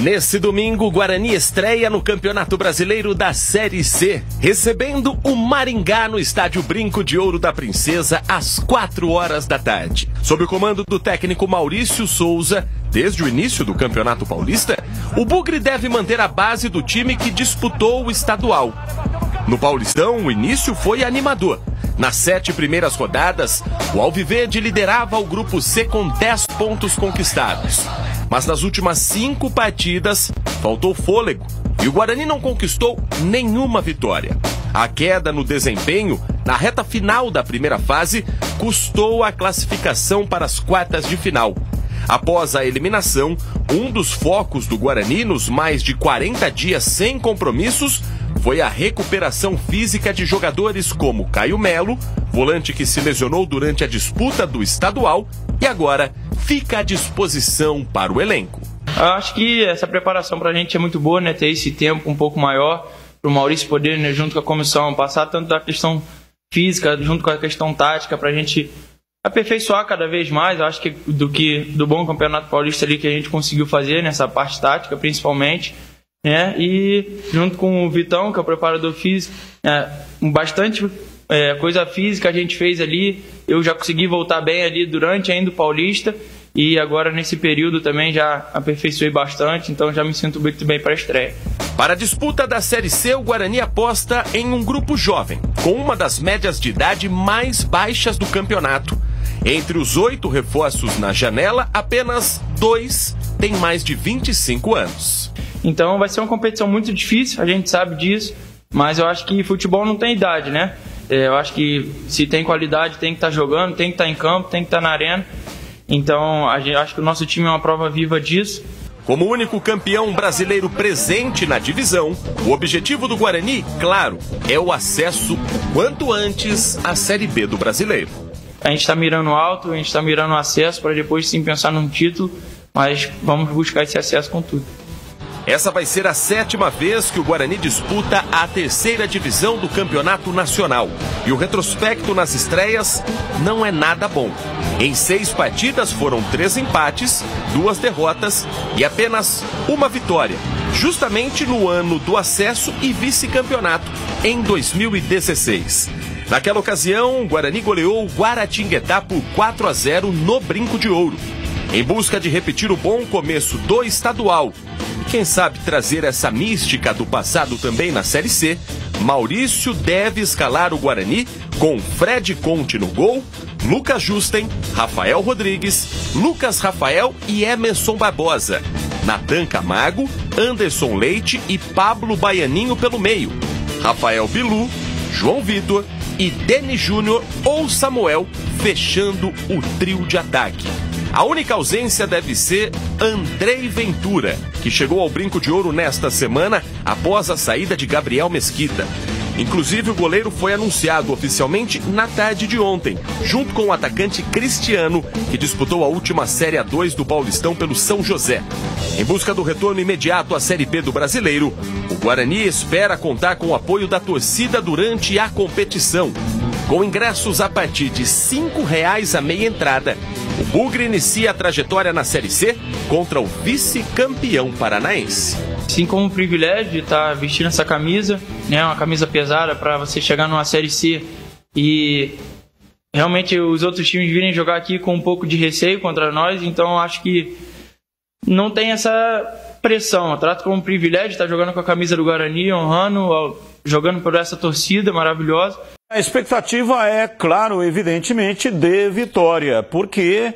Nesse domingo, o Guarani estreia no Campeonato Brasileiro da Série C, recebendo o Maringá no Estádio Brinco de Ouro da Princesa às 4 da tarde. Sob o comando do técnico Maurício Souza, desde o início do Campeonato Paulista, o Bugre deve manter a base do time que disputou o estadual. No Paulistão, o início foi animador. Nas 7 primeiras rodadas, o Alviverde liderava o Grupo C com 10 pontos conquistados. Mas nas últimas 5 partidas, faltou fôlego e o Guarani não conquistou nenhuma vitória. A queda no desempenho, na reta final da primeira fase, custou a classificação para as quartas de final. Após a eliminação, um dos focos do Guarani nos mais de 40 dias sem compromissos foi a recuperação física de jogadores como Caio Melo, volante que se lesionou durante a disputa do estadual e agora fica à disposição para o elenco. Eu acho que essa preparação para a gente é muito boa, né? Ter esse tempo um pouco maior para o Maurício poder, né, junto com a comissão, passar tanto da questão física junto com a questão tática para a gente aperfeiçoar cada vez mais. Eu acho que do bom Campeonato Paulista ali que a gente conseguiu fazer nessa parte tática principalmente, né? E junto com o Vitão, que é o preparador físico, bastante coisa física a gente fez ali. Eu já consegui voltar bem ali durante ainda o Paulista e agora nesse período também já aperfeiçoei bastante, então já me sinto muito bem para a estreia. Para a disputa da Série C, o Guarani aposta em um grupo jovem, com uma das médias de idade mais baixas do campeonato. Entre os 8 reforços na janela, apenas 2 têm mais de 25 anos. Então vai ser uma competição muito difícil, a gente sabe disso, mas eu acho que futebol não tem idade, né? Eu acho que se tem qualidade tem que estar jogando, tem que estar em campo, tem que estar na arena. Então acho que o nosso time é uma prova viva disso. Como único campeão brasileiro presente na divisão, o objetivo do Guarani, claro, é o acesso o quanto antes à Série B do Brasileiro. A gente está mirando alto, a gente está mirando o acesso para depois sim pensar num título, mas vamos buscar esse acesso com tudo. Essa vai ser a 7ª vez que o Guarani disputa a 3ª divisão do Campeonato Nacional. E o retrospecto nas estreias não é nada bom. Em 6 partidas foram 3 empates, 2 derrotas e apenas uma vitória. Justamente no ano do acesso e vice-campeonato, em 2016. Naquela ocasião, o Guarani goleou o Guaratinguetá por 4-0 no Brinco de Ouro. Em busca de repetir o bom começo do estadual, e quem sabe trazer essa mística do passado também na Série C, Maurício deve escalar o Guarani com Fred Conte no gol, Lucas Justen, Rafael Rodrigues, Lucas Rafael e Emerson Barbosa, Natan Camargo, Anderson Leite e Pablo Baianinho pelo meio, Rafael Bilu, João Vitor e Denis Júnior ou Samuel fechando o trio de ataque. A única ausência deve ser Andrei Ventura, que chegou ao Brinco de Ouro nesta semana após a saída de Gabriel Mesquita. Inclusive, o goleiro foi anunciado oficialmente na tarde de ontem, junto com o atacante Cristiano, que disputou a última Série A2 do Paulistão pelo São José. Em busca do retorno imediato à Série B do Brasileiro, o Guarani espera contar com o apoio da torcida durante a competição. Com ingressos a partir de R$ 5,00 a meia entrada, o Bugre inicia a trajetória na Série C contra o vice-campeão paranaense. Sim, como um privilégio de estar vestindo essa camisa, né, uma camisa pesada para você chegar numa Série C e realmente os outros times virem jogar aqui com um pouco de receio contra nós, então acho que não tem essa pressão. Eu trato como um privilégio estar jogando com a camisa do Guarani, honrando, jogando por essa torcida maravilhosa. A expectativa é, claro, evidentemente, de vitória, porque,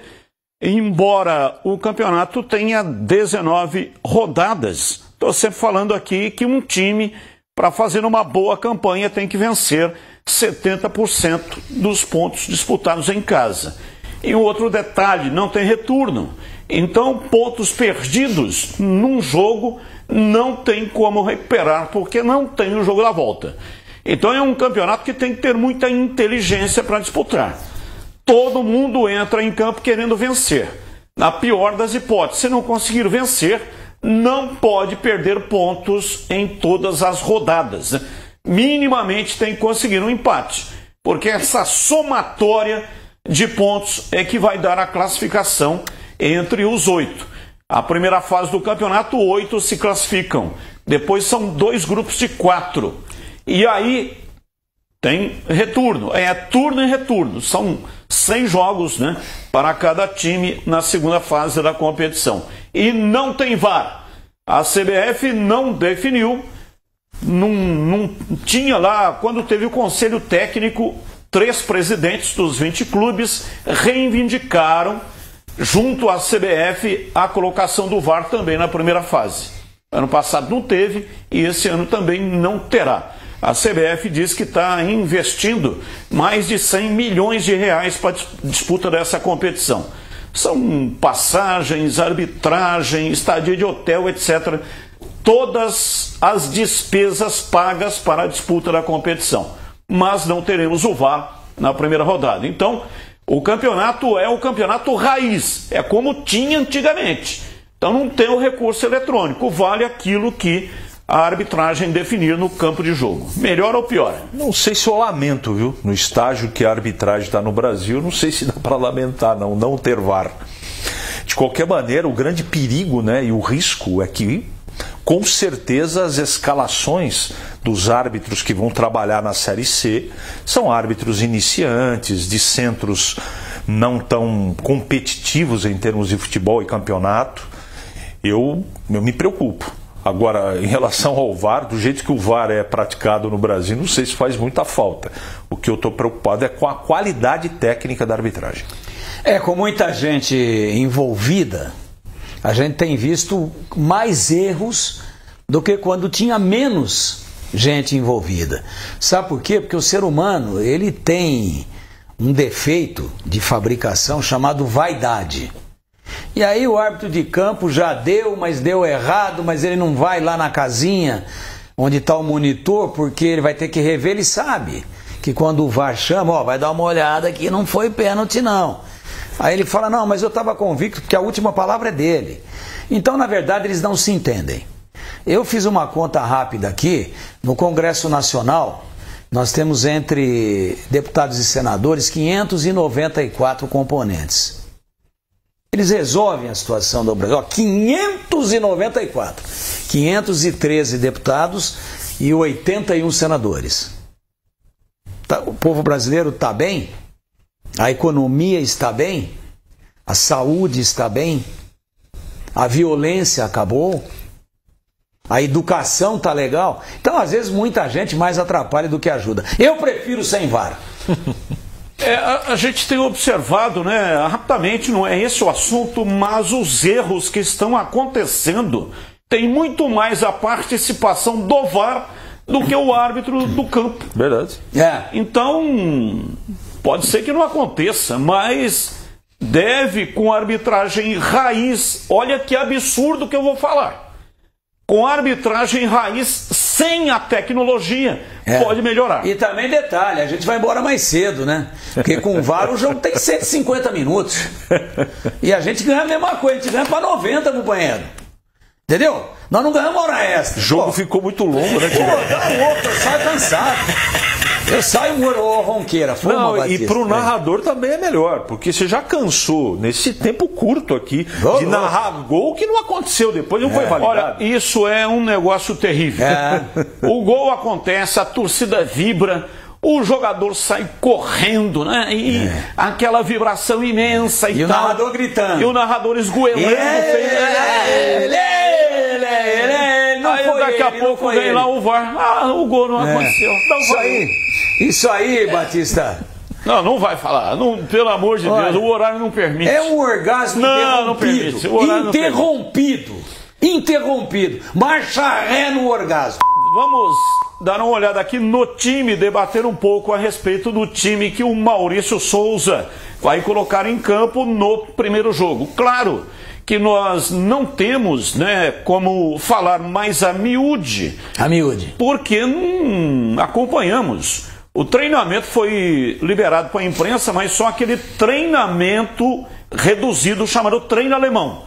embora o campeonato tenha 19 rodadas, estou sempre falando aqui que um time, para fazer uma boa campanha, tem que vencer 70% dos pontos disputados em casa. E um outro detalhe, não tem retorno. Então, pontos perdidos num jogo não tem como recuperar, porque não tem o jogo da volta. Então é um campeonato que tem que ter muita inteligência para disputar. Todo mundo entra em campo querendo vencer. Na pior das hipóteses, se não conseguir vencer, não pode perder pontos em todas as rodadas. Minimamente tem que conseguir um empate, porque essa somatória de pontos é que vai dar a classificação entre os 8. A primeira fase do campeonato, 8 se classificam. Depois são 2 grupos de 4. E aí tem retorno. É turno e retorno. São 100 jogos, né, para cada time na segunda fase da competição. E não tem VAR. A CBF não definiu. Não tinha lá, quando teve o conselho técnico, 3 presidentes dos 20 clubes reivindicaram, junto à CBF, a colocação do VAR também na primeira fase. Ano passado não teve e esse ano também não terá. A CBF diz que está investindo mais de 100 milhões de reais para a disputa dessa competição. São passagens, arbitragem, estadia de hotel, etc. Todas as despesas pagas para a disputa da competição. Mas não teremos o VAR na primeira rodada. Então, o campeonato é o campeonato raiz. É como tinha antigamente. Então não tem o recurso eletrônico. Vale aquilo que a arbitragem definir no campo de jogo. Melhor ou pior? Não sei se eu lamento, viu? No estágio que a arbitragem está no Brasil, não sei se dá para lamentar, não ter VAR. De qualquer maneira, o grande perigo, né, e o risco é que, com certeza, as escalações dos árbitros que vão trabalhar na Série C são árbitros iniciantes, de centros não tão competitivos em termos de futebol e campeonato. Eu me preocupo. Agora, em relação ao VAR, do jeito que o VAR é praticado no Brasil, não sei se faz muita falta. O que eu estou preocupado é com a qualidade técnica da arbitragem. Com muita gente envolvida, a gente tem visto mais erros do que quando tinha menos gente envolvida. Sabe por quê? Porque o ser humano, ele tem um defeito de fabricação chamado vaidade. E aí o árbitro de campo já deu, mas deu errado, mas ele não vai lá na casinha onde está o monitor, porque ele vai ter que rever, ele sabe que quando o VAR chama, vai dar uma olhada aqui, não foi pênalti não. Aí ele fala, não, mas eu estava convicto porque a última palavra é dele. Então, na verdade, eles não se entendem. Eu fiz uma conta rápida aqui, no Congresso Nacional, nós temos entre deputados e senadores 594 componentes. Eles resolvem a situação do Brasil. 594. 513 deputados e 81 senadores. O povo brasileiro está bem? A economia está bem? A saúde está bem? A violência acabou? A educação está legal? Então, às vezes, muita gente mais atrapalha do que ajuda. Eu prefiro sem VAR. A gente tem observado, né, rapidamente, não é esse o assunto, mas os erros que estão acontecendo tem muito mais a participação do VAR do que o árbitro do campo. Verdade. Então, pode ser que não aconteça, mas deve, com arbitragem raiz, olha que absurdo que eu vou falar. Com arbitragem raiz, sem a tecnologia, pode melhorar. E também detalhe, a gente vai embora mais cedo, né? Porque com o VAR o jogo tem 150 minutos. E a gente ganha a mesma coisa, a gente ganha para 90, companheiro. Entendeu? Nós não ganhamos hora extra. O jogo ficou muito longo, né? Tá louco, eu saio cansado. Eu saio ronqueira. E para o narrador também é melhor, porque você já cansou nesse tempo curto aqui de narrar gol que não aconteceu depois, não foi validado. Olha, isso é um negócio terrível. O gol acontece, a torcida vibra, o jogador sai correndo, né? E aquela vibração imensa e o narrador gritando. E o narrador esgoelando. Aí daqui a pouco vem lá o VAR. O gol não aconteceu. Isso aí, Batista. Não vai falar. Não, pelo amor de Deus, o horário não permite. É um orgasmo interrompido. Não permite. Interrompido. Marcha ré no orgasmo. Vamos dar uma olhada aqui no time, debater um pouco a respeito do time que o Maurício Souza vai colocar em campo no primeiro jogo. Claro que nós não temos, né, como falar mais a miúde. Porque não acompanhamos. O treinamento foi liberado para a imprensa, mas só aquele treinamento reduzido chamado treino alemão.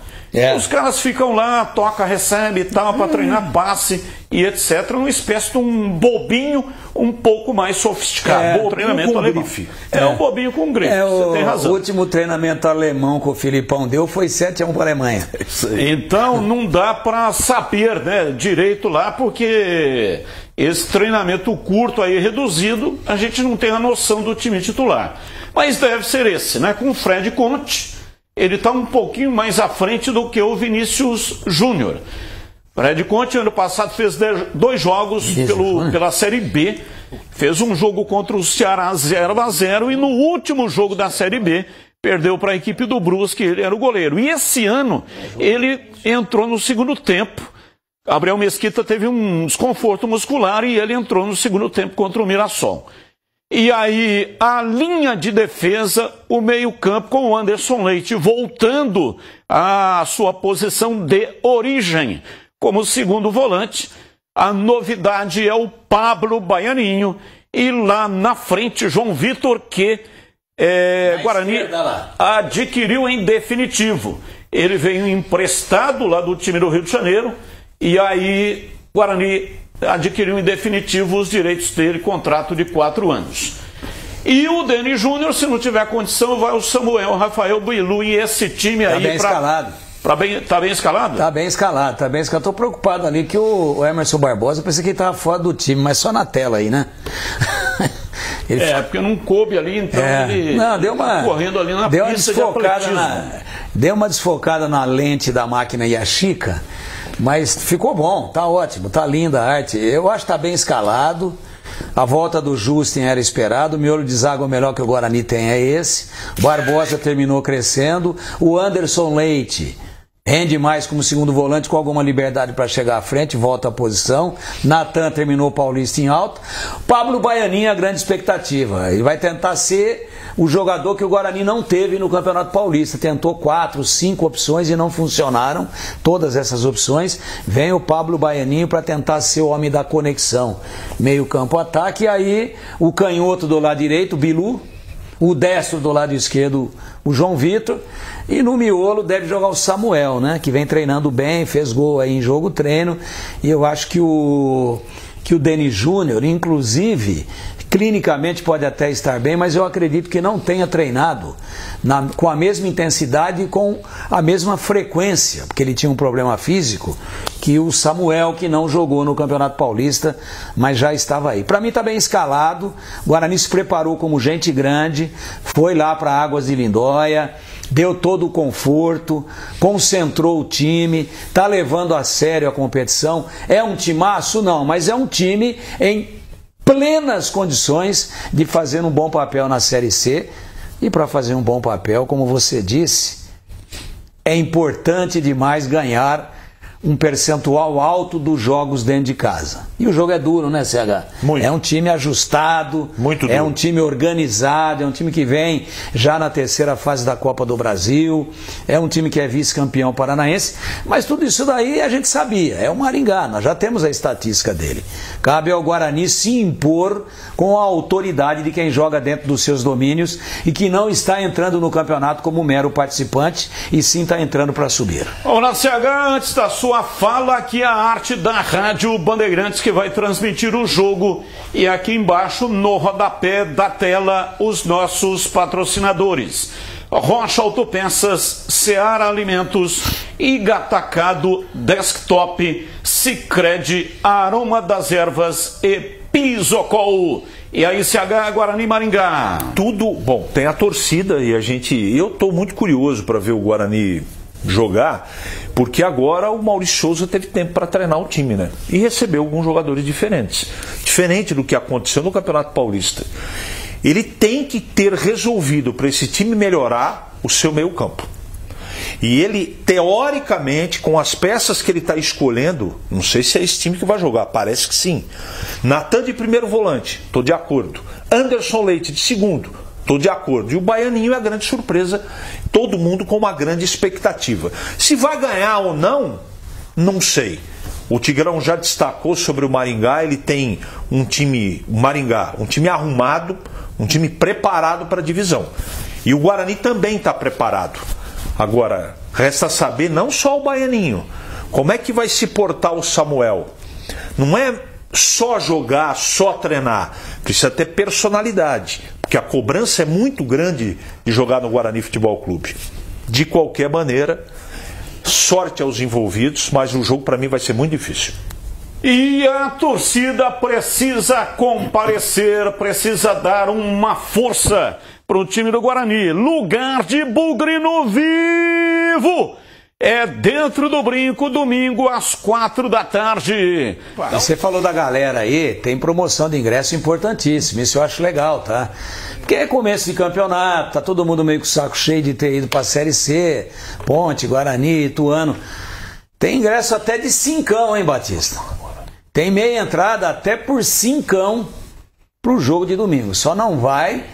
Os caras ficam lá, toca, recebe e tal, para treinar passe e etc. Uma espécie de um bobinho um pouco mais sofisticado. Bom treinamento com grife. Um bobinho com grife, você tem razão. O último treinamento alemão que o Filipão deu foi 7-1 para a Alemanha. Então não dá para saber, né, direito lá, porque esse treinamento curto aí, reduzido, a gente não tem a noção do time titular. Mas deve ser esse, né? Com o Fred Conte, ele está um pouquinho mais à frente do que o Vinícius Júnior. Fred Conte, ano passado, fez 2 jogos pela Série B. Fez um jogo contra o Ceará 0-0 e no último jogo da Série B perdeu para a equipe do Brusque, ele era o goleiro. E esse ano ele entrou no segundo tempo. Gabriel Mesquita teve um desconforto muscular e ele entrou no segundo tempo contra o Mirassol. E aí, a linha de defesa, o meio-campo com o Anderson Leite voltando à sua posição de origem como segundo volante. A novidade é o Pablo Baianinho e lá na frente João Vitor, que Guarani adquiriu em definitivo. Ele veio emprestado lá do time do Rio de Janeiro e aí Guarani adquiriu em definitivo os direitos dele, contrato de 4 anos. E o Deni Júnior, se não tiver condição, vai o Samuel Rafael Bilu e esse time aí... Tá bem escalado. Tá bem escalado? Tá bem escalado, tá bem escalado. Tô preocupado ali que o Emerson Barbosa, eu pensei que ele tava fora do time, mas só na tela aí, né? Porque não coube ali, então ele correndo ali na pista de atletismo. Deu uma desfocada na lente da máquina Yashica, mas ficou bom, tá ótimo, tá linda a arte. Eu acho que tá bem escalado. A volta do Justin era esperado, o miolo de zaga o melhor que o Guarani tem é esse. Barbosa terminou crescendo. O Anderson Leite rende mais como segundo volante, com alguma liberdade para chegar à frente, volta à posição. Natan terminou o Paulista em alta. Pablo Baianinho, a grande expectativa. Ele vai tentar ser o jogador que o Guarani não teve no Campeonato Paulista. Tentou 4, 5 opções e não funcionaram. Todas essas opções. Vem o Pablo Baianinho para tentar ser o homem da conexão. Meio campo ataque. E aí o canhoto do lado direito, o Bilu. O destro do lado esquerdo, o João Vitor. E no miolo deve jogar o Samuel, né? Que vem treinando bem, fez gol aí em jogo treino. E eu acho que o Deni Júnior, inclusive, clinicamente pode até estar bem, mas eu acredito que não tenha treinado com a mesma intensidade e com a mesma frequência, porque ele tinha um problema físico, que o Samuel, que não jogou no Campeonato Paulista, mas já estava aí. Para mim está bem escalado, o Guarani se preparou como gente grande, foi lá para Águas de Lindóia, deu todo o conforto, concentrou o time, está levando a sério a competição. É um timaço? Não, mas é um time em plenas condições de fazer um bom papel na Série C. E para fazer um bom papel, como você disse, é importante demais ganhar um percentual alto dos jogos dentro de casa. E o jogo é duro, né, CH? Muito. É um time ajustado, muito duro. É um time organizado, é um time que vem já na 3ª fase da Copa do Brasil, é um time que é vice-campeão paranaense, mas tudo isso daí a gente sabia, é o Maringá, nós já temos a estatística dele. Cabe ao Guarani se impor com a autoridade de quem joga dentro dos seus domínios e que não está entrando no campeonato como mero participante, e sim está entrando para subir. Bom, na CH, antes da sua fala, aqui a arte da Rádio Bandeirantes, que vai transmitir o jogo, e aqui embaixo no rodapé da tela os nossos patrocinadores: Rocha Autopeças, Seara Alimentos, Igatacado, Desktop, Sicredi, Aroma das Ervas e Pisocol. E aí, CH, Guarani, Maringá. Tudo bom, tem a torcida e eu estou muito curioso para ver o Guarani jogar, porque agora o Maurício Souza teve tempo para treinar o time, né? E recebeu alguns jogadores diferentes. Diferente do que aconteceu no Campeonato Paulista. Ele tem que ter resolvido para esse time melhorar o seu meio campo. E ele, teoricamente, com as peças que ele está escolhendo, não sei se é esse time que vai jogar, parece que sim. Natan de primeiro volante, estou de acordo. Anderson Leite de segundo, estou de acordo. E o Baianinho é a grande surpresa, todo mundo com uma grande expectativa. Se vai ganhar ou não, não sei. O Tigrão já destacou sobre o Maringá, ele tem um time, Maringá, um time arrumado, um time preparado para a divisão. E o Guarani também está preparado. Agora, Resta saber não só o Baianinho, como é que vai se portar o Samuel. Não é só jogar, só treinar. Precisa ter personalidade, porque a cobrança é muito grande de jogar no Guarani Futebol Clube. De qualquer maneira, sorte aos envolvidos, mas o jogo para mim vai ser muito difícil. E a torcida precisa comparecer, precisa dar uma força para o time do Guarani. Lugar de bugre no vivo! É dentro do Brinco, domingo às 4 da tarde. Você falou da galera aí, tem promoção de ingresso importantíssima, isso eu acho legal, tá? Porque é começo de campeonato, tá todo mundo meio com o saco cheio de ter ido pra Série C, Ponte, Guarani, Ituano. Tem ingresso até de 5, hein, Batista? Tem meia entrada até por 5 pro jogo de domingo. Só não vai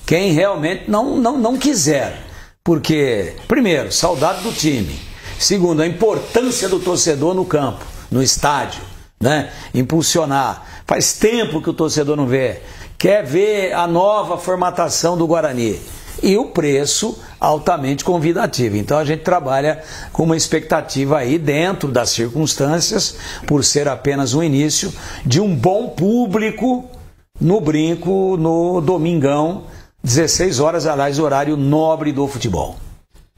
quem realmente não quiser. Porque, primeiro, saudade do time. Segundo, a importância do torcedor no campo, no estádio, né? Impulsionar. Faz tempo que o torcedor não vê. Quer ver a nova formatação do Guarani. E o preço altamente convidativo. Então a gente trabalha com uma expectativa aí dentro das circunstâncias, por ser apenas um início, de um bom público no Brinco, no domingão, 16 horas, aliás, horário nobre do futebol.